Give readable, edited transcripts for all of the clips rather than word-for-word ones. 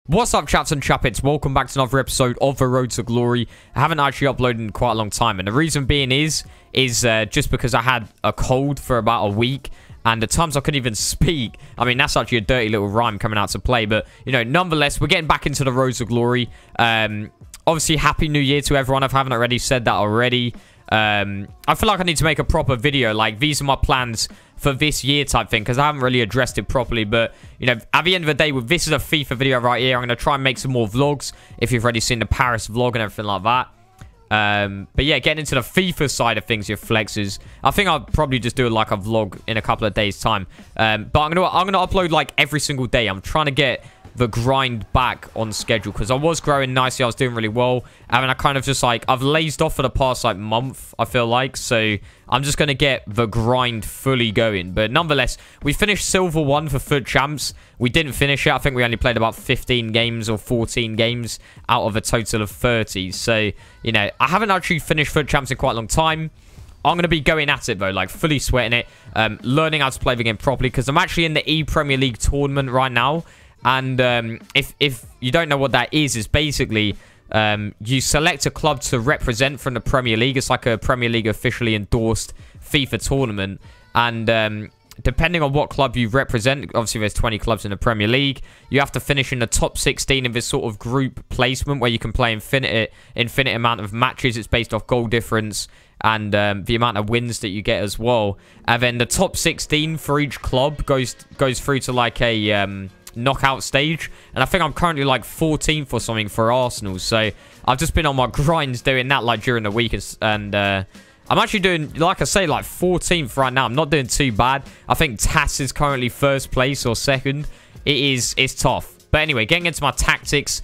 What's up, chaps and chappets? Welcome back to another episode of The Road to Glory. I haven't actually uploaded in quite a long time, and the reason being is just because I had a cold for about a week, and at times I couldn't even speak. I mean, that's actually a dirty little rhyme coming out to play, but, you know, nonetheless, we're getting back into The Road to Glory. Obviously, Happy New Year to everyone. If I haven't already said that already. I feel like I need to make a proper video, like, these are my plans for this year type thing, because I haven't really addressed it properly. But, you know, at the end of the day, this is a FIFA video right here. I'm going to try and make some more vlogs, if you've already seen the Paris vlog and everything like that. But yeah, getting into the FIFA side of things, your flexes, I think I'll probably just do like a vlog in a couple of days time. But I'm gonna upload like every single day. I'm trying to get the grind back on schedule, because I was growing nicely. I was doing really well, and I kind of just like, I've lazed off for the past like month, I feel like. So I'm just gonna get the grind fully going. But nonetheless, we finished silver 1 for FUT champs. We didn't finish it. I think we only played about 15 games or 14 games out of a total of 30. So, you know, I haven't actually finished FUT champs in quite a long time. I'm going to be going at it, though, like, fully sweating it, learning how to play the game properly, because I'm actually in the E-Premier League tournament right now. And if you don't know what that is basically you select a club to represent from the Premier League. It's like a Premier League officially endorsed FIFA tournament. And depending on what club you represent, obviously there's 20 clubs in the Premier League, you have to finish in the top 16 in this sort of group placement where you can play infinite amount of matches. It's based off goal difference and the amount of wins that you get as well. And then the top 16 for each club goes through to like a knockout stage, and I think I'm currently like 14th or something for Arsenal. So I've just been on my grinds doing that like during the week, and I'm actually doing, like I say, like 14th right now. I'm not doing too bad. I think TAS is currently first place or second. It's tough. But anyway, getting into my tactics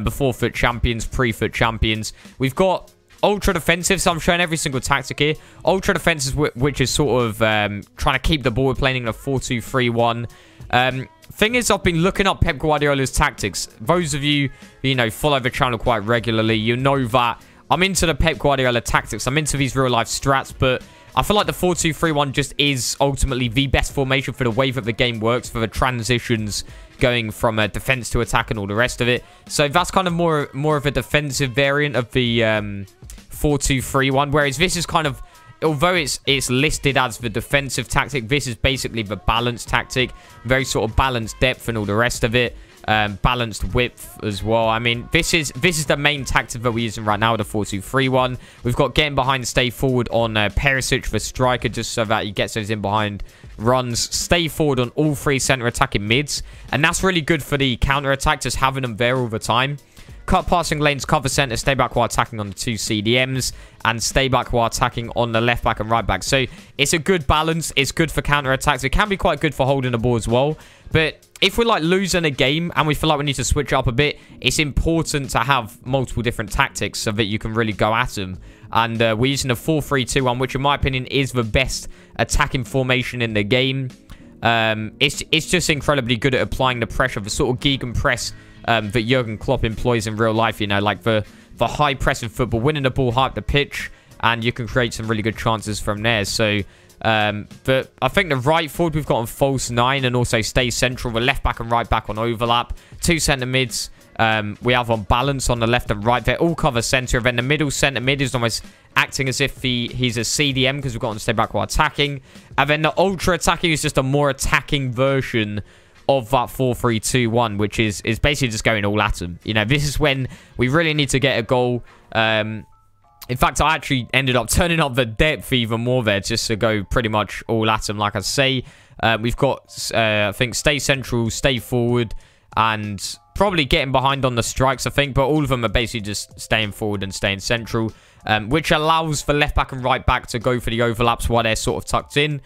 before FUT champions, pre-FUT champions, we've got ultra defensive, so I'm showing every single tactic here. Ultra defensive, which is sort of trying to keep the ball, playing in a 4-2-3-1. Thing is, I've been looking up Pep Guardiola's tactics. Those of you, you know, follow the channel quite regularly, you know that I'm into the Pep Guardiola tactics. I'm into these real-life strats, but I feel like the 4-2-3-1 just is ultimately the best formation for the way that the game works, for the transitions going from a defense to attack and all the rest of it. So that's kind of more of a defensive variant of the 4-2-3-1, whereas this is kind of, although it's listed as the defensive tactic, this is basically the balanced tactic. Very sort of balanced depth and all the rest of it. Balanced width as well. I mean, this is the main tactic that we're using right now, the 4-2-3-1. We've got getting behind, stay forward on Perisic, the striker, just so that he gets those in behind runs. Stay forward on all 3 center attacking mids, and that's really good for the counter attack, just having them there all the time. Cut passing lanes, cover center, stay back while attacking on the 2 CDMs, and stay back while attacking on the left back and right back. So it's a good balance. It's good for counter attacks. It can be quite good for holding the ball as well. But if we're like losing a game and we feel like we need to switch up a bit, it's important to have multiple different tactics so that you can really go at them. And we're using the 4-3-2-1, which in my opinion is the best attacking formation in the game. It's just incredibly good at applying the pressure, the sort of gegenpress that Jurgen Klopp employs in real life, you know, like the high pressing football, winning the ball high up the pitch, and you can create some really good chances from there. So, but I think the right forward we've got on false 9, and also stay central, the left back and right back on overlap, 2 centre mids. We have on balance on the left and right. They all cover centre. Then the middle centre mid is almost acting as if he's a CDM, because we've got to stay back while attacking. And then the ultra attacking is just a more attacking version of that 4-3-2-1, which is basically just going all at them. You know, this is when we really need to get a goal. In fact, I actually ended up turning up the depth even more there, just to go pretty much all at them. Like I say, we've got, I think, stay central, stay forward, and probably getting behind on the strikes, I think. But all of them are basically just staying forward and staying central, which allows for left back and right back to go for the overlaps while they're sort of tucked in.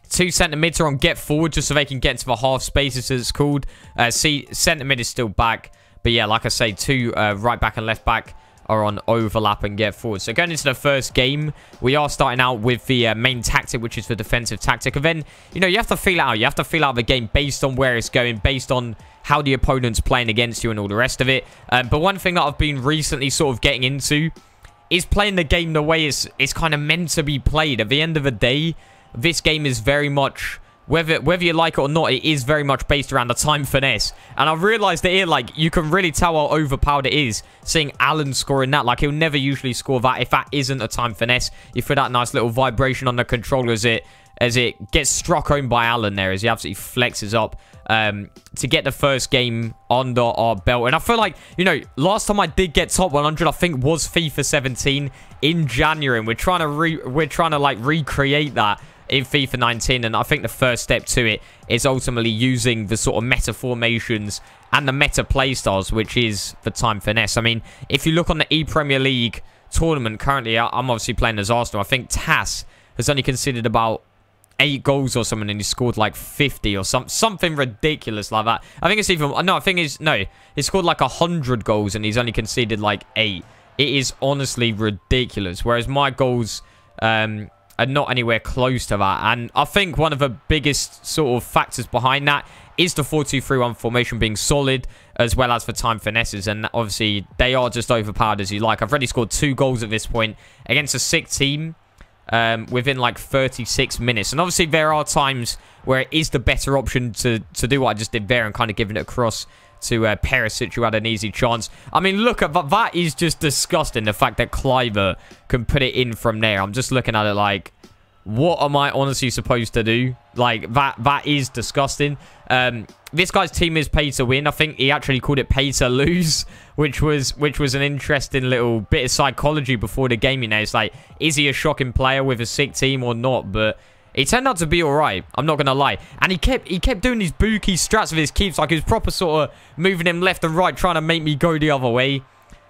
2 centre mids are on get forward, just so they can get into the half spaces, as it's called. Centre mid is still back. But yeah, like I say, 2 right back and left back are on overlap and get forward. So going into the first game, we are starting out with the main tactic, which is the defensive tactic. And then, you know, you have to feel it out. You have to feel out the game based on where it's going, based on how the opponent's playing against you and all the rest of it. But one thing that I've been recently sort of getting into is playing the game the way it's kind of meant to be played. At the end of the day, this game is very much whether you like it or not, it is very much based around the time finesse. And I realized that here, like, you can really tell how overpowered it is seeing Alan scoring that. Like, he'll never usually score that if that isn't a time finesse. You feel that nice little vibration on the controller as it gets struck home by Alan there, as he absolutely flexes up to get the first game under our belt. And I feel like, you know, last time I did get top 100, I think, was FIFA 17 in January, and we're trying to like recreate that in FIFA 19, and I think the first step to it is ultimately using the sort of meta formations and the meta playstyles, which is the time finesse. I mean, if you look on the E-Premier League tournament currently, I'm obviously playing as Arsenal. I think TAS has only conceded about 8 goals or something, and he scored like 50 or something ridiculous like that. I think it's even... No, I think it's... No, he scored like 100 goals, and he's only conceded like 8. It is honestly ridiculous, whereas my goals... are not anywhere close to that. And I think one of the biggest sort of factors behind that is the 4-2-3-1 formation being solid, as well as for time finesses. And obviously, they are just overpowered as you like. I've already scored 2 goals at this point against a sick team within like 36 minutes. And obviously, there are times where it is the better option to do what I just did there and kind of giving it across to Perisic, who had an easy chance. I mean, look at that. That is just disgusting, the fact that Cliver can put it in from there. I'm just looking at it like, what am I honestly supposed to do? Like, that is disgusting. This guy's team is pay to win. I think he actually called it pay to lose, which was an interesting little bit of psychology before the game. You know, it's like, is he a shocking player with a sick team or not? But he turned out to be alright, I'm not going to lie. And he kept doing these bookie strats with his keeps. Like, he was proper sort of moving him left and right, trying to make me go the other way.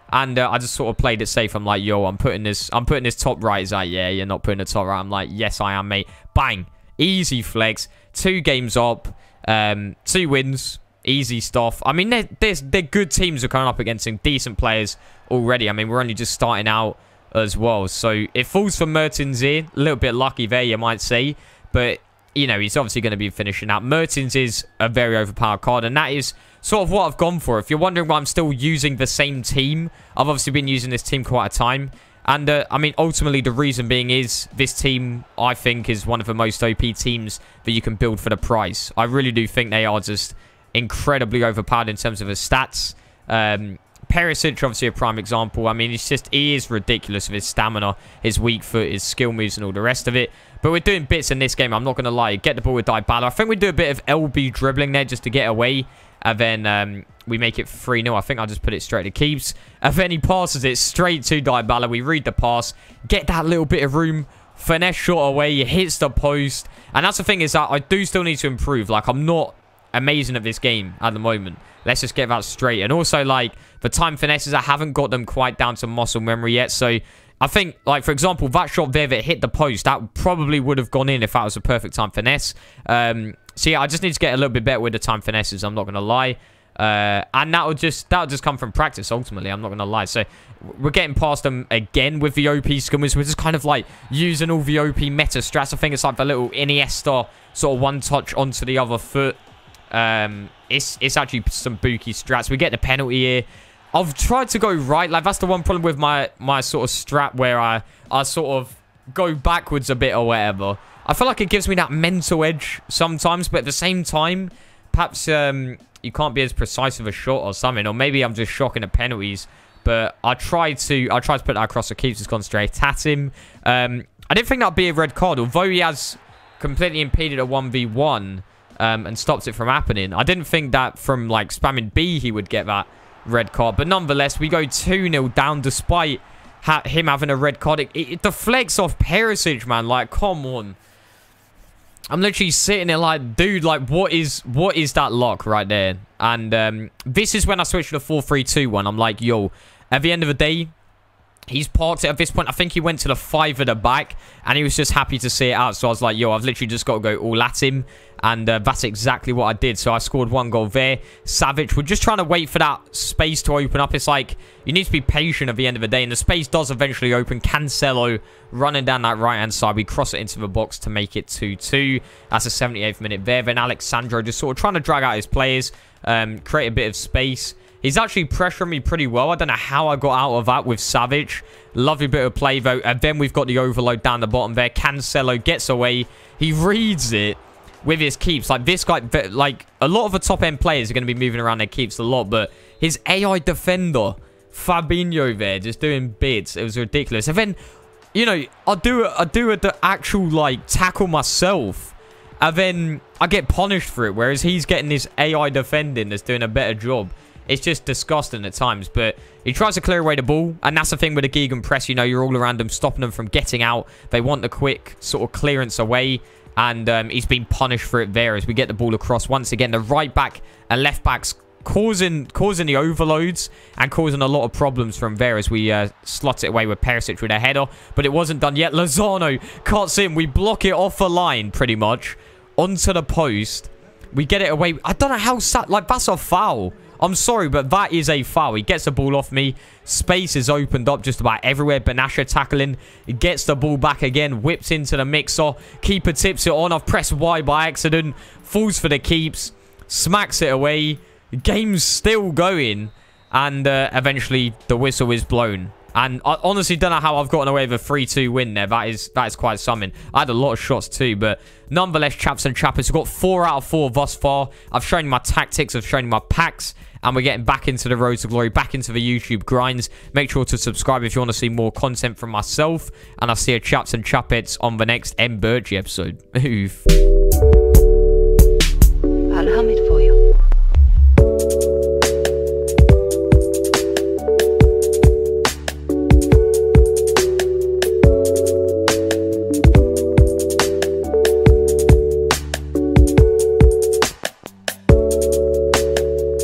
And I just sort of played it safe. I'm like, yo, I'm putting this top right. He's like, yeah, you're not putting the top right. I'm like, yes, I am, mate. Bang. Easy flex. 2 games up. 2 wins. Easy stuff. I mean, they're good teams who are coming up against some decent players already. I mean, we're only just starting out as well. So it falls for Mertens here. A little bit lucky there, you might say. But, you know, he's obviously going to be finishing out. Mertens is a very overpowered card, and that is sort of what I've gone for. If you're wondering why I'm still using the same team, I've obviously been using this team quite a time. And, I mean, ultimately, the reason being is this team, I think, is one of the most OP teams that you can build for the price. I really do think they are just incredibly overpowered in terms of his stats. Perisic, obviously a prime example. I mean, he is ridiculous with his stamina, his weak foot, his skill moves, and all the rest of it. But we're doing bits in this game, I'm not going to lie. Get the ball with Dybala. I think we do a bit of LB dribbling there just to get away. And then we make it 3-0. I think I'll just put it straight to keeps. And then he passes it straight to Dybala. We read the pass. Get that little bit of room. Finesse shot away. He hits the post. And that's the thing, is that I do still need to improve. Like, I'm not amazing at this game at the moment. Let's just get that straight. And also, like, the time finesses, I haven't got them quite down to muscle memory yet. So I think, like, for example, that shot there that hit the post, that probably would have gone in if that was a perfect time finesse. So yeah, I just need to get a little bit better with the time finesses, I'm not going to lie. And that'll just come from practice, ultimately, I'm not going to lie. So we're getting past them again with the OP skimmers. We're just kind of like using all the OP meta strats. I think it's like the little Iniesta sort of one touch onto the other foot. It's actually some bookie strats. We get the penalty here. I've tried to go right. Like, that's the one problem with my sort of strat, where I sort of go backwards a bit or whatever. I feel like it gives me that mental edge sometimes, but at the same time, perhaps you can't be as precise with a shot or something, or maybe I'm just shocking at penalties. But I tried to put that across the keeps. It's gone straight at him. I didn't think that'd be a red card, although he has completely impeded a 1v1 and stopped it from happening. I didn't think that from like spamming B he would get that red card, but nonetheless, we go 2-0 down despite him having a red card. It deflects off Perisic, man. Like, come on. I'm literally sitting there like, dude, like, what is that lock right there? And this is when I switched to the 4-3-2-1. I'm like, yo, at the end of the day, he's parked it at this point. I think he went to the 5 at the back, and he was just happy to see it out. So I was like, yo, I've literally just got to go all at him. And that's exactly what I did. So I scored 1 goal there. Savage, we're just trying to wait for that space to open up. It's like, you need to be patient at the end of the day. And the space does eventually open. Cancelo running down that right-hand side. We cross it into the box to make it 2-2. That's the 78th minute there. Then Alexandro just sort of trying to drag out his players. Create a bit of space. He's actually pressuring me pretty well. I don't know how I got out of that with Savage. Lovely bit of play, though. And then we've got the overload down the bottom there. Cancelo gets away. He reads it. with his keeps. Like, this guy, like, a lot of the top-end players are going to be moving around their keeps a lot, but his AI defender, Fabinho there, just doing bits. It was ridiculous. And then, you know, I do the actual, like, tackle myself, and then I get punished for it, whereas he's getting this AI defending that's doing a better job. It's just disgusting at times, but he tries to clear away the ball, and that's the thing with the Gegan press. You know, you're all around them, stopping them from getting out. They want the quick sort of clearance away, and he's been punished for it there as we get the ball across. Once again, the right back and left backs causing the overloads and causing a lot of problems from there as we slot it away with Perisic with a header, but it wasn't done yet. Lozano cuts in. We block it off the line, pretty much, onto the post. We get it away. I don't know how... Like, that's a foul. I'm sorry, but that is a foul. He gets the ball off me. Space is opened up just about everywhere. Benasha tackling. He gets the ball back again. Whips into the mixer. Keeper tips it on. I've pressed Y by accident. Falls for the keeps. Smacks it away. Game's still going. And eventually the whistle is blown. And I honestly don't know how I've gotten away with a 3-2 win there. That is quite something. I had a lot of shots too, but nonetheless, chaps and chappers, we've got 4 out of 4 thus far. I've shown you my tactics. I've shown you my packs. And we're getting back into the road to glory, back into the YouTube grinds. Make sure to subscribe if you want to see more content from myself. And I'll see you chaps and chappets on the next Mbirchy episode. Oof.